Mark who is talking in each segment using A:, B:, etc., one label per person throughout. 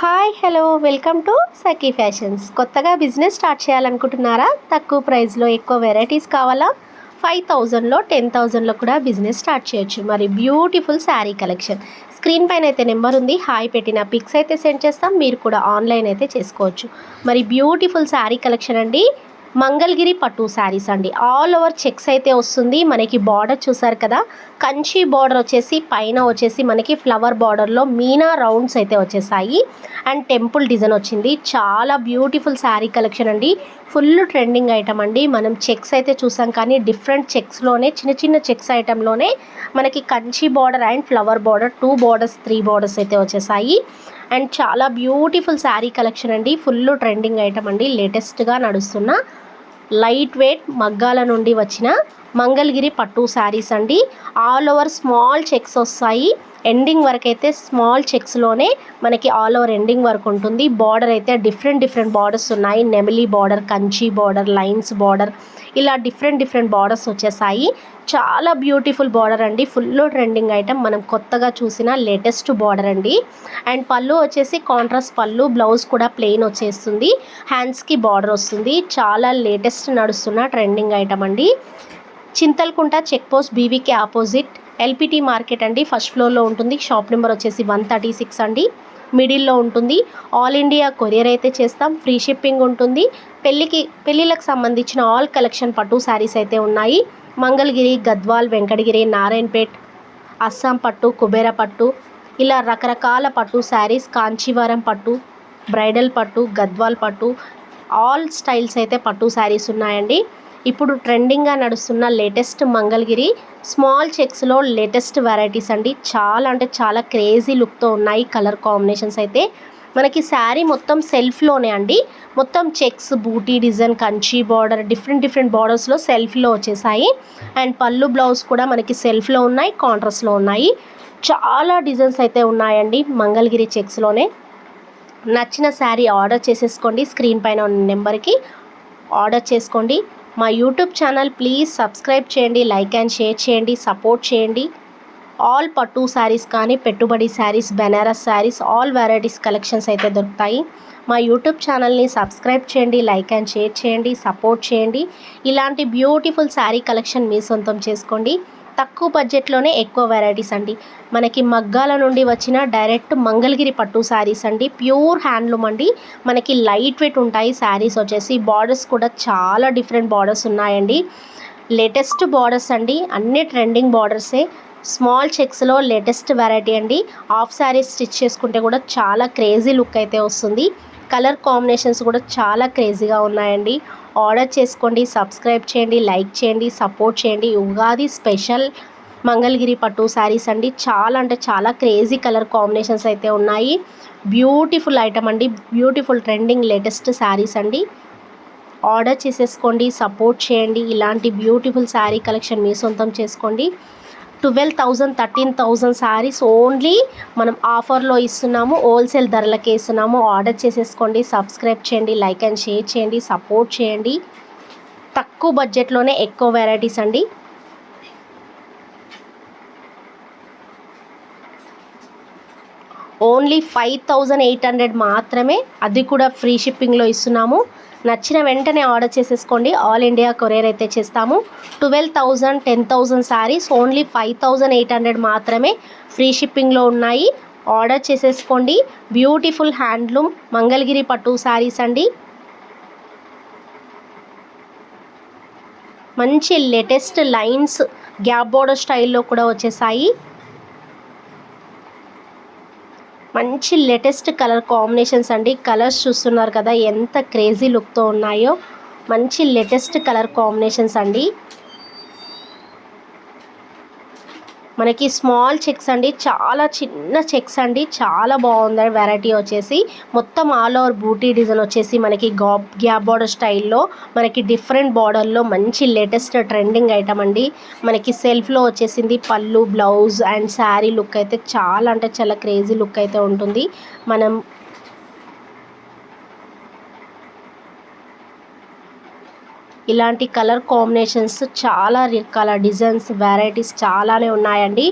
A: Hi hello welcome to Sakhi fashions. కొత్తగా business start చేయాలనుకుంటున్నారా? తక్కువ ప్రైస్లో ఎక్కువ వెరైటీస్ కావాలా? 5000లో 10,000లో కూడా బిజినెస్ స్టార్ట్ చేయొచ్చు. మరి బ్యూటిఫుల్ శారీ కలెక్షన్ స్క్రీన్ పైన అయితే నెంబర్ ఉంది, హాయ్ పెట్టిన పిక్స్ అయితే సెండ్ చేస్తాం, మీరు కూడా ఆన్లైన్ అయితే చేసుకోవచ్చు. మరి బ్యూటిఫుల్ శారీ కలెక్షన్ అండి, మంగళగిరి పట్టు శారీస్ అండి. ఆల్ ఓవర్ చెక్స్ అయితే వస్తుంది. మనకి బార్డర్ చూసారు కదా, కంచి బార్డర్ వచ్చేసి పైన వచ్చేసి మనకి ఫ్లవర్ బార్డర్లో మీనా రౌండ్స్ అయితే వచ్చేసాయి అండ్ టెంపుల్ డిజైన్ వచ్చింది. చాలా బ్యూటిఫుల్ శారీ కలెక్షన్ అండి, ఫుల్ ట్రెండింగ్ ఐటమ్ అండి. మనం చెక్స్ అయితే చూసాం, కానీ డిఫరెంట్ చెక్స్లోనే చిన్న చిన్న చెక్స్ ఐటెంలోనే మనకి Kanchi border and flower border 2 borders 3 borders అయితే వచ్చేసాయి. అండ్ చాలా బ్యూటిఫుల్ శారీ కలెక్షన్ అండి, ఫుల్ ట్రెండింగ్ ఐటమ్ అండి. లేటెస్ట్గా నడుస్తున్న లైట్ వెయిట్ మగ్గాల నుండి వచ్చిన మంగళగిరి పట్టు శారీస్ అండి. ఆల్ ఓవర్ స్మాల్ చెక్స్ వస్తాయి. ఎండింగ్ వరకు అయితే స్మాల్ చెక్స్లోనే మనకి ఆల్ ఓవర్ ఎండింగ్ వరకు ఉంటుంది. బార్డర్ అయితే డిఫరెంట్ బార్డర్స్ ఉన్నాయి. నెమిలీ border, Kanchi border, lines border, ఇలా డిఫరెంట్ బార్డర్స్ వచ్చేసాయి. చాలా బ్యూటిఫుల్ బార్డర్ అండి, ఫుల్ ట్రెండింగ్ ఐటమ్, మనం కొత్తగా చూసిన లేటెస్ట్ బార్డర్ అండి. అండ్ పళ్ళు వచ్చేసి కాంట్రాస్ట్ పళ్ళు, బ్లౌజ్ కూడా ప్లెయిన్ వచ్చేస్తుంది, హ్యాండ్స్కి బార్డర్ వస్తుంది. చాలా లేటెస్ట్ నడుస్తున్న ట్రెండింగ్ ఐటమ్ అండి. చింతల్కుంట చెక్ పోస్ట్ బీవీకి ఆపోజిట్ ఎల్పిటి మార్కెట్ అండి. ఫస్ట్ ఫ్లోర్లో ఉంటుంది. షాప్ నెంబర్ వచ్చేసి 136 అండి, మిడిల్లో ఉంటుంది. ఆల్ ఇండియా కొరియర్ అయితే చేస్తాం, ఫ్రీ షిప్పింగ్ ఉంటుంది. పెళ్ళిళ్ళకి సంబంధించిన ఆల్ కలెక్షన్ పట్టు శారీస్ అయితే ఉన్నాయి. మంగళగిరి, గద్వాల్, వెంకటగిరి, నారాయణపేట్, అస్సాం పట్టు, కుబేర పట్టు, ఇలా రకరకాల పట్టు శారీస్, కాంచీవరం పట్టు, బ్రైడల్ పట్టు, గద్వాల్ పట్టు, ఆల్ స్టైల్స్ అయితే పట్టు శారీస్ ఉన్నాయండి. ఇప్పుడు ట్రెండింగ్గా నడుస్తున్న లేటెస్ట్ మంగళగిరి స్మాల్ చెక్స్లో లేటెస్ట్ వెరైటీస్ అండి. చాలా అంటే చాలా క్రేజీ లుక్తో ఉన్నాయి. కలర్ కాంబినేషన్స్ అయితే మనకి శారీ మొత్తం సెల్ఫ్లోనే అండి, మొత్తం చెక్స్, బూటీ డిజైన్, కంచి బార్డర్, డిఫరెంట్ బార్డర్స్లో సెల్ఫ్లో వచ్చేసాయి. అండ్ పళ్ళు బ్లౌజ్ కూడా మనకి సెల్ఫ్లో ఉన్నాయి, కాంట్రాస్ట్లో ఉన్నాయి. చాలా డిజైన్స్ అయితే ఉన్నాయండి మంగళగిరి చెక్స్లోనే. నచ్చిన శారీ ఆర్డర్ చేసేసుకోండి, స్క్రీన్ పైన ఉన్న నెంబర్కి ఆర్డర్ చేసుకోండి. మా యూట్యూబ్ ఛానల్ ప్లీజ్ సబ్స్క్రైబ్ చేయండి, లైక్ అండ్ షేర్ చేయండి, సపోర్ట్ చేయండి. ఆల్ పట్టు శారీస్ కానీ, పెట్టుబడి sarees, Banaras sarees, all varieties collections అయితే దొరుకుతాయి. మా యూట్యూబ్ ఛానల్ని సబ్స్క్రైబ్ చేయండి, లైక్ అండ్ షేర్ చేయండి, సపోర్ట్ చేయండి. ఇలాంటి బ్యూటిఫుల్ శారీ కలెక్షన్ మీ సొంతం చేసుకోండి. తక్కువ బడ్జెట్లోనే ఎక్కువ వెరైటీస్ అండి. మనకి మగ్గాల నుండి వచ్చిన డైరెక్ట్ మంగళగిరి పట్టు శారీస్ అండి, ప్యూర్ హ్యాండ్లూమ్ అండి. మనకి లైట్ వెయిట్ ఉంటాయి శారీస్ వచ్చేసి. బార్డర్స్ కూడా చాలా డిఫరెంట్ బార్డర్స్ ఉన్నాయండి, లేటెస్ట్ బార్డర్స్ అండి, అన్ని ట్రెండింగ్ బార్డర్సే. స్మాల్ చెక్స్లో లేటెస్ట్ వెరైటీ అండి. హాఫ్ శారీస్ స్టిచ్ చేసుకుంటే కూడా చాలా క్రేజీ లుక్ అయితే వస్తుంది. కలర్ కాంబినేషన్స్ కూడా చాలా క్రేజీగా ఉన్నాయండి. ఆర్డర్ చేసుకోండి, సబ్స్క్రైబ్ చేయండి, లైక్ చేయండి, సపోర్ట్ చేయండి. ఉగాది స్పెషల్ మంగళగిరి పట్టు శారీస్ అండి. చాలా అంటే చాలా క్రేజీ కలర్ కాంబినేషన్స్ అయితే ఉన్నాయి. బ్యూటిఫుల్ ఐటమ్ అండి, బ్యూటిఫుల్ ట్రెండింగ్ లేటెస్ట్ శారీస్ అండి. ఆర్డర్ చేసేసుకోండి, సపోర్ట్ చేయండి. ఇలాంటి బ్యూటిఫుల్ శారీ కలెక్షన్ మీ సొంతం చేసుకోండి. 12,000 13,000 శారీస్ ఓన్లీ మనం ఆఫర్లో ఇస్తున్నాము, హోల్సేల్ ధరలకే ఇస్తున్నాము. ఆర్డర్ చేసేసుకోండి, సబ్స్క్రైబ్ చేయండి, లైక్ అండ్ షేర్ చేయండి, సపోర్ట్ చేయండి. తక్కువ బడ్జెట్లోనే ఎక్కువ వెరైటీస్ అండి. ఓన్లీ 5,800 మాత్రమే, అది కూడా ఫ్రీ షిప్పింగ్లో ఇస్తున్నాము. నచ్చిన వెంటనే ఆర్డర్ చేసేసుకోండి, ఆల్ ఇండియా కొరియర్ అయితే చేస్తాము. 12,000 10,000 శారీస్ ఓన్లీ 5,800 మాత్రమే, ఫ్రీ షిప్పింగ్లో ఉన్నాయి. ఆర్డర్ చేసేసుకోండి. బ్యూటిఫుల్ హ్యాండ్లూమ్ మంగళగిరి పట్టు శారీస్ అండి. మంచి లేటెస్ట్ లైన్స్ గ్యాప్ బోర్డర్ స్టైల్లో కూడా వచ్చేసాయి. మంచి లేటెస్ట్ కలర్ కాంబినేషన్స్ అండి. కలర్స్ చూస్తున్నారు కదా ఎంత క్రేజీ లుక్తో ఉన్నాయో. మంచి లేటెస్ట్ కలర్ కాంబినేషన్స్ అండి. మనకి స్మాల్ చెక్స్ అండి, చాలా చిన్న చెక్స్ అండి, చాలా బాగుంది వెరైటీ వచ్చేసి. మొత్తం ఆల్ ఓవర్ బూటీ డిజైన్ వచ్చేసి మనకి గ్యాప్ బార్డర్ స్టైల్లో, మనకి డిఫరెంట్ బార్డర్లో మంచి లేటెస్ట్ ట్రెండింగ్ ఐటమ్ అండి. మనకి సెల్ఫ్లో వచ్చేసింది పళ్ళు, బ్లౌజ్ అండ్ శారీ లుక్ అయితే చాలా అంటే చాలా క్రేజీ లుక్ అయితే ఉంటుంది. మనం ఇలాంటి కలర్ కాంబినేషన్స్ చాలా రకాల డిజైన్స్ వెరైటీస్ చాలానే ఉన్నాయండి.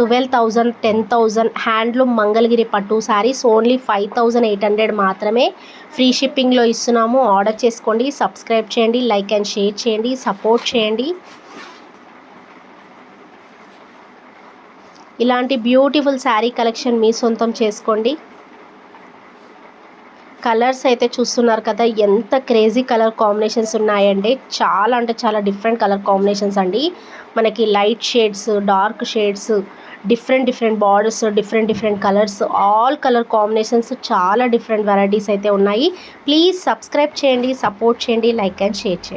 A: 12,000, 10,000 హ్యాండ్లూమ్ మంగళగిరి పట్టు శారీస్ ఓన్లీ 5,800 మాత్రమే. ఫ్రీ షిప్పింగ్లో ఇస్తున్నాము. ఆర్డర్ చేసుకోండి. సబ్స్క్రైబ్ చేయండి, లైక్ అండ్ షేర్ చేయండి, సపోర్ట్ చేయండి. ఇలాంటి బ్యూటిఫుల్ శారీ కలెక్షన్ మీ సొంతం చేసుకోండి. కలర్స్ అయితే చూస్తున్నారు కదా, ఎంత క్రేజీ కలర్ కాంబినేషన్స్ ఉన్నాయండి. చాలా అంటే చాలా డిఫరెంట్ కలర్ కాంబినేషన్స్ అండి. మనకి light shades, dark shades, different borders, different colours, all colour combinations, చాలా డిఫరెంట్ వెరైటీస్ అయితే ఉన్నాయి. ప్లీజ్ సబ్స్క్రైబ్ చేయండి, సపోర్ట్ చేయండి, లైక్ అండ్ షేర్ చేయండి.